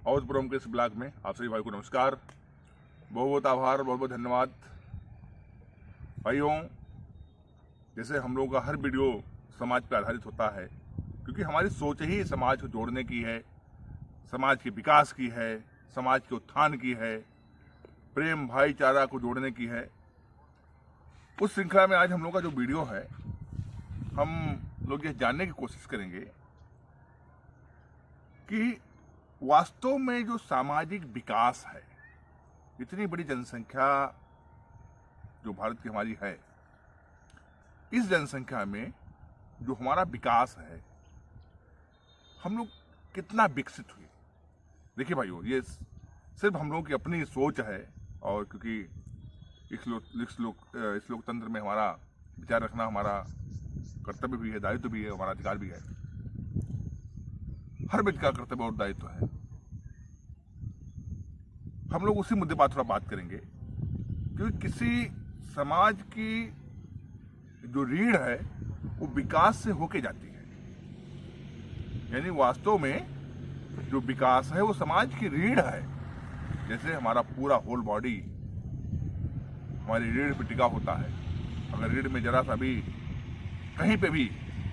अवधपुरम के इस ब्लॉग में आप सभी भाई को नमस्कार, बहुत बहुत आभार, बहुत बहुत धन्यवाद। भाइयों, जैसे हम लोगों का हर वीडियो समाज पर आधारित होता है, क्योंकि हमारी सोच ही समाज को जोड़ने की है, समाज के विकास की है, समाज के उत्थान की है, प्रेम भाईचारा को जोड़ने की है। उस श्रृंखला में आज हम लोग का जो वीडियो है, हम लोग ये जानने की कोशिश करेंगे कि वास्तव में जो सामाजिक विकास है, इतनी बड़ी जनसंख्या जो भारत की हमारी है, इस जनसंख्या में जो हमारा विकास है, हम लोग कितना विकसित हुए। देखिए भाइयों, ये सिर्फ हम लोगों की अपनी सोच है, और क्योंकि इस लोकतंत्र में हमारा विचार रखना हमारा कर्तव्य भी है, दायित्व भी है, हमारा अधिकार भी है। हर व्यक्ति का कर्तव्य और दायित्व है। हम लोग उसी मुद्दे पर थोड़ा बात करेंगे, क्योंकि किसी समाज की जो रीढ़ है वो विकास से होके जाती है। यानी वास्तव में जो विकास है वो समाज की रीढ़ है। जैसे हमारा पूरा होल बॉडी हमारी रीढ़ पे टिका होता है। अगर रीढ़ में जरा सा भी कहीं पे भी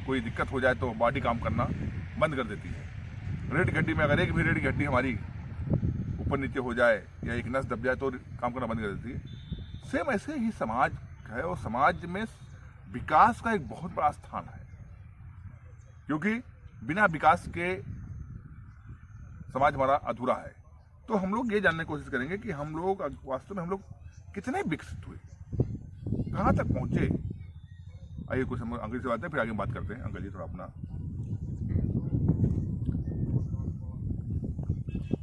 कोई दिक्कत हो जाए तो बॉडी काम करना बंद कर देती है। रीढ़ की हड्डी में अगर एक भी रीढ़ की हड्डी हमारी ऊपर नीचे हो जाए या एक नस दब जाए तो काम करना बंद कर देती है। सेम ऐसे ही समाज है, और समाज में विकास का एक बहुत बड़ा स्थान है, क्योंकि बिना विकास के समाज हमारा अधूरा है। तो हम लोग ये जानने की कोशिश करेंगे कि हम लोग वास्तव में हम लोग कितने विकसित हुए, कहाँ तक पहुंचे। आइए कुछ हम अंग्रेजी से बात है, फिर आगे बात करते हैं। अंकल जी थोड़ा अपना।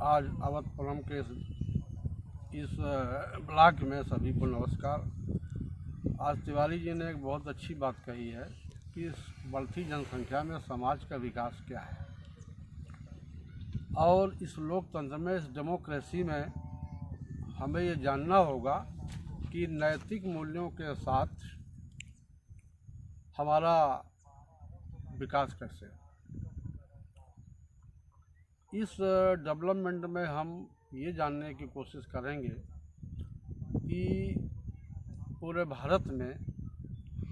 आज अवधपुरम के इस ब्लॉग में सभी को नमस्कार। आज तिवारी जी ने एक बहुत अच्छी बात कही है कि इस बढ़ती जनसंख्या में समाज का विकास क्या है, और इस लोकतंत्र में, इस डेमोक्रेसी में हमें ये जानना होगा कि नैतिक मूल्यों के साथ हमारा विकास कैसे है। इस डेवलपमेंट में हम ये जानने की कोशिश करेंगे कि पूरे भारत में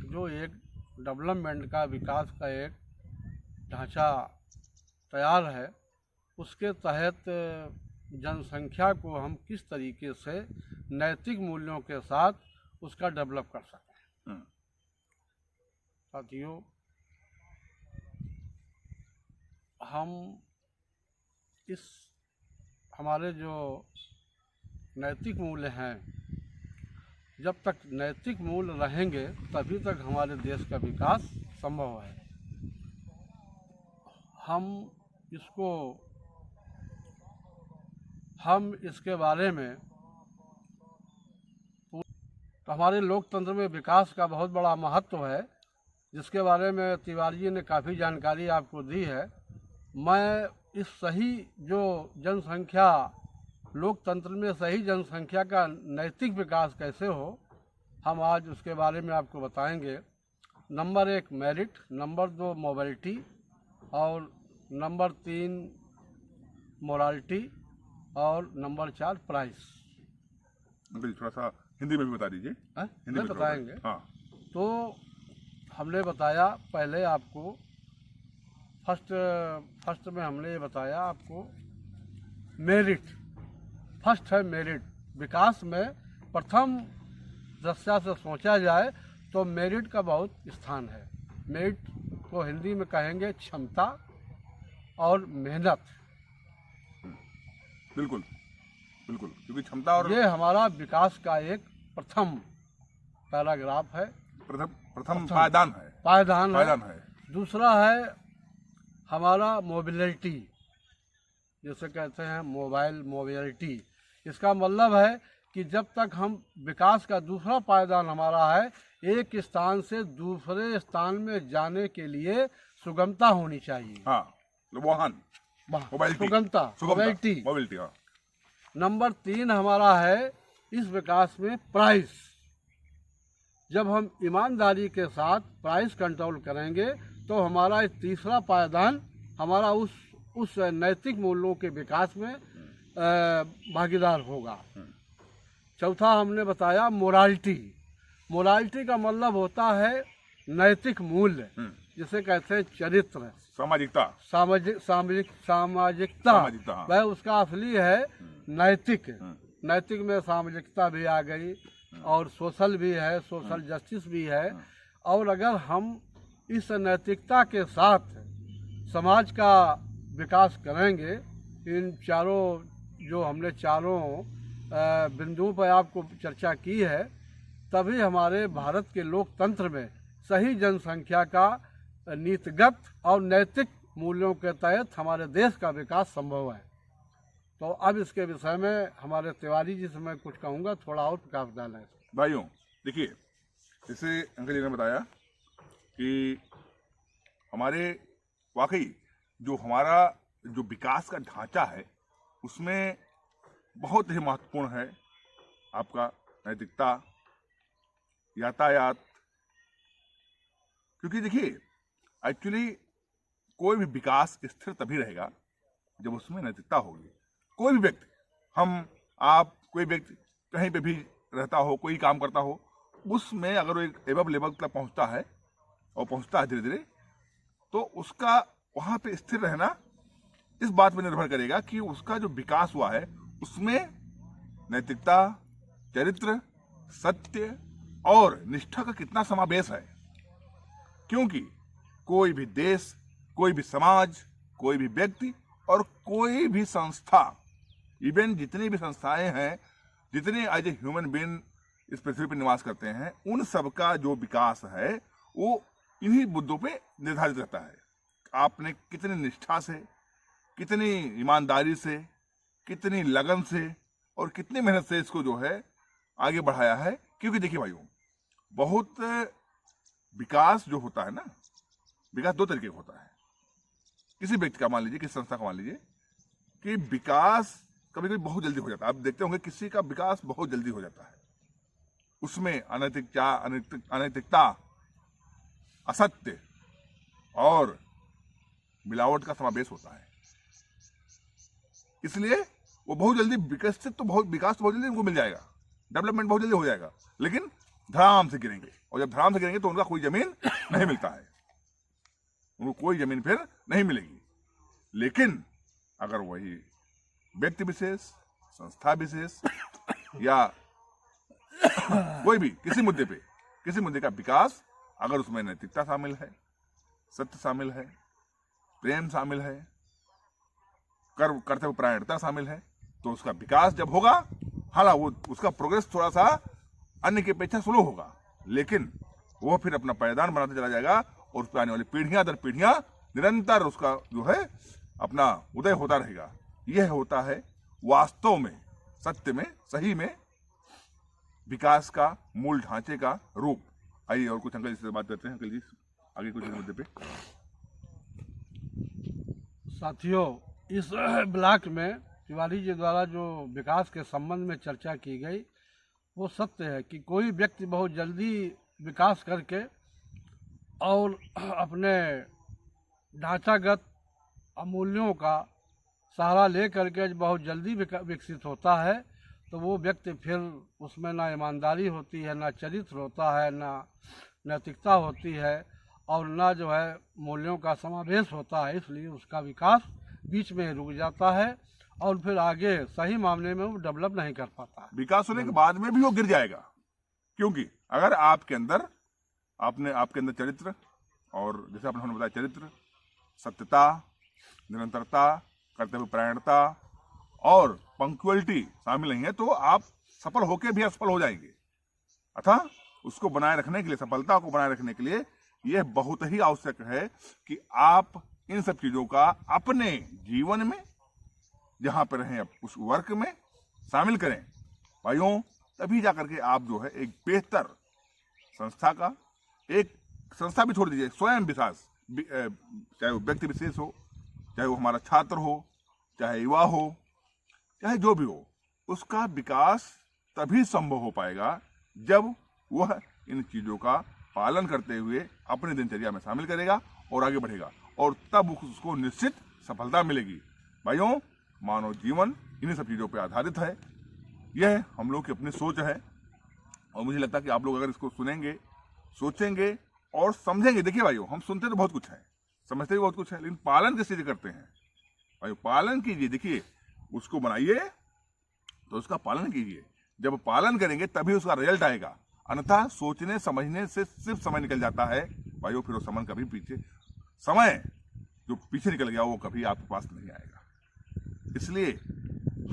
जो एक डेवलपमेंट का, विकास का एक ढांचा तैयार है, उसके तहत जनसंख्या को हम किस तरीके से नैतिक मूल्यों के साथ उसका डेवलप कर सकें। साथियों, हम इस हमारे जो नैतिक मूल्य हैं, जब तक नैतिक मूल्य रहेंगे तभी तक हमारे देश का विकास संभव है। हम इसके बारे में, तो हमारे लोकतंत्र में विकास का बहुत बड़ा महत्व है, जिसके बारे में तिवारी जी ने काफ़ी जानकारी आपको दी है। मैं इस सही जो जनसंख्या, लोकतंत्र में सही जनसंख्या का नैतिक विकास कैसे हो, हम आज उसके बारे में आपको बताएंगे। नंबर 1 मेरिट, नंबर 2 मोबिलिटी, और नंबर 3 मोरालिटी, और नंबर 4 प्राइस। थोड़ा सा हिंदी में भी बता दीजिए। हिंदी में बताएंगे। हाँ। तो हमने बताया पहले आपको, फर्स्ट में हमने ये बताया आपको मेरिट। फर्स्ट है मेरिट। विकास में प्रथम दृष्टया से सोचा जाए तो मेरिट का बहुत स्थान है। मेरिट को हिंदी में कहेंगे क्षमता और मेहनत। बिल्कुल बिल्कुल, क्योंकि क्षमता और ये हमारा विकास का एक प्रथम पैराग्राफ है, प्रथम पायदान है। दूसरा है हमारा मोबिलिटी, जिसे कहते हैं मोबिलिटी। इसका मतलब है कि जब तक हम विकास का दूसरा पायदान हमारा है, एक स्थान से दूसरे स्थान में जाने के लिए सुगमता होनी चाहिए। हाँ, सुगमता, मोबिलिटी। हाँ। नंबर 3 हमारा है इस विकास में प्राइस। जब हम ईमानदारी के साथ प्राइस कंट्रोल करेंगे तो हमारा तीसरा पायदान हमारा उस नैतिक मूल्यों के विकास में भागीदार होगा। चौथा हमने बताया मोरालिटी। मोरालिटी का मतलब होता है नैतिक मूल्य, जिसे कहते हैं चरित्र, सामाजिकता। सामाजिकता हाँ। वह उसका असली है नैतिक। नैतिक में सामाजिकता भी आ गई और सोशल भी है, सोशल जस्टिस भी है। और अगर हम इस नैतिकता के साथ समाज का विकास करेंगे, इन चारों जो हमने चारों बिंदुओं पर आपको चर्चा की है, तभी हमारे भारत के लोकतंत्र में सही जनसंख्या का नीतिगत और नैतिक मूल्यों के तहत हमारे देश का विकास संभव है। तो अब इसके विषय में हमारे तिवारी जी से मैं कुछ कहूँगा, थोड़ा और प्रकाश डालें। भाइयों देखिए, जैसे अंकल जी ने बताया कि हमारे वाकई जो हमारा जो विकास का ढांचा है उसमें बहुत ही महत्वपूर्ण है आपका नैतिकता, यातायात। क्योंकि देखिए एक्चुअली कोई भी विकास स्थिर तभी रहेगा जब उसमें नैतिकता होगी। कोई भी व्यक्ति, हम आप, कोई व्यक्ति कहीं पे भी रहता हो, कोई काम करता हो, उसमें अगर वो एक एबव लेवल तक पहुंचता है और पहुंचता है धीरे धीरे, तो उसका वहां पे स्थिर रहना इस बात पर निर्भर करेगा कि उसका जो विकास हुआ है उसमें नैतिकता, चरित्र, सत्य और निष्ठा का कितना समावेश है। क्योंकि कोई भी देश, कोई भी समाज, कोई भी व्यक्ति और कोई भी संस्था, इवन जितनी भी संस्थाएं हैं, जितने एज ए ह्यूमन बीइंग इस पृथ्वी पर निवास करते हैं, उन सबका जो विकास है वो इन्हीं मुद्दों पे निर्धारित रहता है। आपने कितनी निष्ठा से, कितनी ईमानदारी से, कितनी लगन से और कितनी मेहनत से इसको जो है आगे बढ़ाया है। क्योंकि देखिए भाइयों, बहुत विकास जो होता है ना, विकास दो तरीके का होता है। किसी व्यक्ति का मान लीजिए, किसी संस्था का मान लीजिए कि विकास कभी कभी बहुत जल्दी हो जाता है। आप देखते होंगे किसी का विकास बहुत जल्दी हो जाता है, उसमें अनैतिकता, असत्य और मिलावट का समावेश होता है। इसलिए वो बहुत जल्दी विकास तो बहुत जल्दी उनको मिल जाएगा, डेवलपमेंट बहुत जल्दी हो जाएगा, लेकिन धड़ाम से गिरेंगे। और जब धड़ाम से गिरेंगे तो उनका कोई जमीन नहीं मिलता है, उनको कोई जमीन फिर नहीं मिलेगी। लेकिन अगर वही व्यक्ति विशेष, संस्था विशेष या कोई भी किसी मुद्दे का विकास, अगर उसमें नैतिकता शामिल है, सत्य शामिल है, प्रेम शामिल है, कर्तव्य परायणता शामिल है, तो उसका विकास जब होगा, हालांकि वो उसका प्रोग्रेस थोड़ा सा अन्य की अपेक्षा स्लो होगा, लेकिन वो फिर अपना पायदान बनाते चला जाएगा और उस पर आने वाली पीढ़ियां दर पीढ़ियां निरंतर उसका जो है अपना उदय होता रहेगा। यह होता है वास्तव में, सत्य में, सही में विकास का मूल ढांचे का रूप। आइए और कुछ अंकल जी से बात करते हैं। अंकल जी आगे कुछ मुद्दे पे। साथियों, इस ब्लॉक में तिवारी जी द्वारा जो विकास के संबंध में चर्चा की गई वो सत्य है कि कोई व्यक्ति बहुत जल्दी विकास करके और अपने ढांचागत अमूल्यों का सहारा ले करके बहुत जल्दी विकसित होता है, तो वो व्यक्ति फिर उसमें ना ईमानदारी होती है, ना चरित्र होता है, ना नैतिकता होती है और ना जो है मूल्यों का समावेश होता है। इसलिए उसका विकास बीच में रुक जाता है और फिर आगे सही मामले में वो डेवलप नहीं कर पाता। विकास होने के बाद में भी वो गिर जाएगा, क्योंकि अगर आपके अंदर चरित्र, और जैसे आपने बताया चरित्र, सत्यता, निरंतरता, कर्तव्य परायणता और पंक्चुअलिटी शामिल नहीं है, तो आप सफल होकर भी असफल हो जाएंगे। अतः उसको बनाए रखने के लिए, सफलता को बनाए रखने के लिए यह बहुत ही आवश्यक है कि आप इन सब चीजों का अपने जीवन में, जहां पर रहें उस वर्क में शामिल करें भाइयों। तभी जाकर के आप जो है एक बेहतर संस्था का, एक संस्था भी छोड़ दीजिए, स्वयं विकास, चाहे वो व्यक्ति विशेष हो, चाहे वो हमारा छात्र हो, चाहे युवा हो, चाहे जो भी हो, उसका विकास तभी संभव हो पाएगा जब वह इन चीजों का पालन करते हुए अपनी दिनचर्या में शामिल करेगा और आगे बढ़ेगा, और तब उसको निश्चित सफलता मिलेगी। भाइयों, मानव जीवन इन्हीं सब चीज़ों पे आधारित है। यह हम लोग की अपनी सोच है और मुझे लगता है कि आप लोग अगर इसको सुनेंगे, सोचेंगे और समझेंगे। देखिए भाइयों, हम सुनते तो बहुत कुछ है, समझते भी बहुत कुछ है, लेकिन पालन किस चीज़ करते हैं भाइयों? पालन कीजिए। देखिए, उसको बनाइए तो उसका पालन कीजिए। जब पालन करेंगे तभी उसका रिजल्ट आएगा, अन्यथा सोचने समझने से सिर्फ समय निकल जाता है भाइयों, फिर वो समय कभी समय जो पीछे निकल गया वो कभी आपके पास नहीं आएगा। इसलिए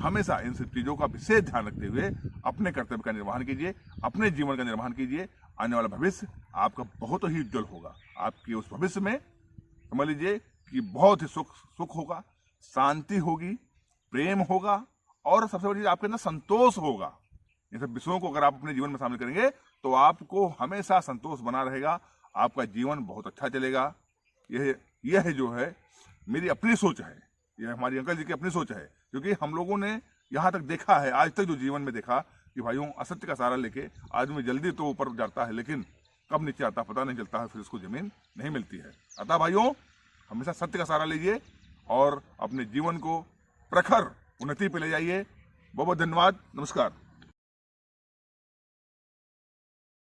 हमेशा इन सब चीज़ों का विशेष ध्यान रखते हुए अपने कर्तव्य का निर्वहन कीजिए, अपने जीवन का निर्वहन कीजिए। आने वाला भविष्य आपका बहुत ही उज्जवल होगा। आपके उस भविष्य में समझ लीजिए कि बहुत ही सुख होगा, शांति होगी, प्रेम होगा और सबसे बड़ी चीज आपके अंदर संतोष होगा। इन सब विषयों को अगर आप अपने जीवन में शामिल करेंगे तो आपको हमेशा संतोष बना रहेगा, आपका जीवन बहुत अच्छा चलेगा। यह जो है मेरी अपनी सोच है, यह हमारी अंकल जी की अपनी सोच है, क्योंकि हम लोगों ने यहाँ तक देखा है, आज तक जो जीवन में देखा कि भाइयों असत्य का सहारा लेके आदमी जल्दी तो ऊपर जाता है, लेकिन कब नीचे आता पता नहीं चलता है, फिर उसको जमीन नहीं मिलती है। अतः भाइयों, हमेशा सत्य का सहारा लीजिए और अपने जीवन को प्रखर उन्नति पे ले जाइए। बहुत बहुत धन्यवाद, नमस्कार।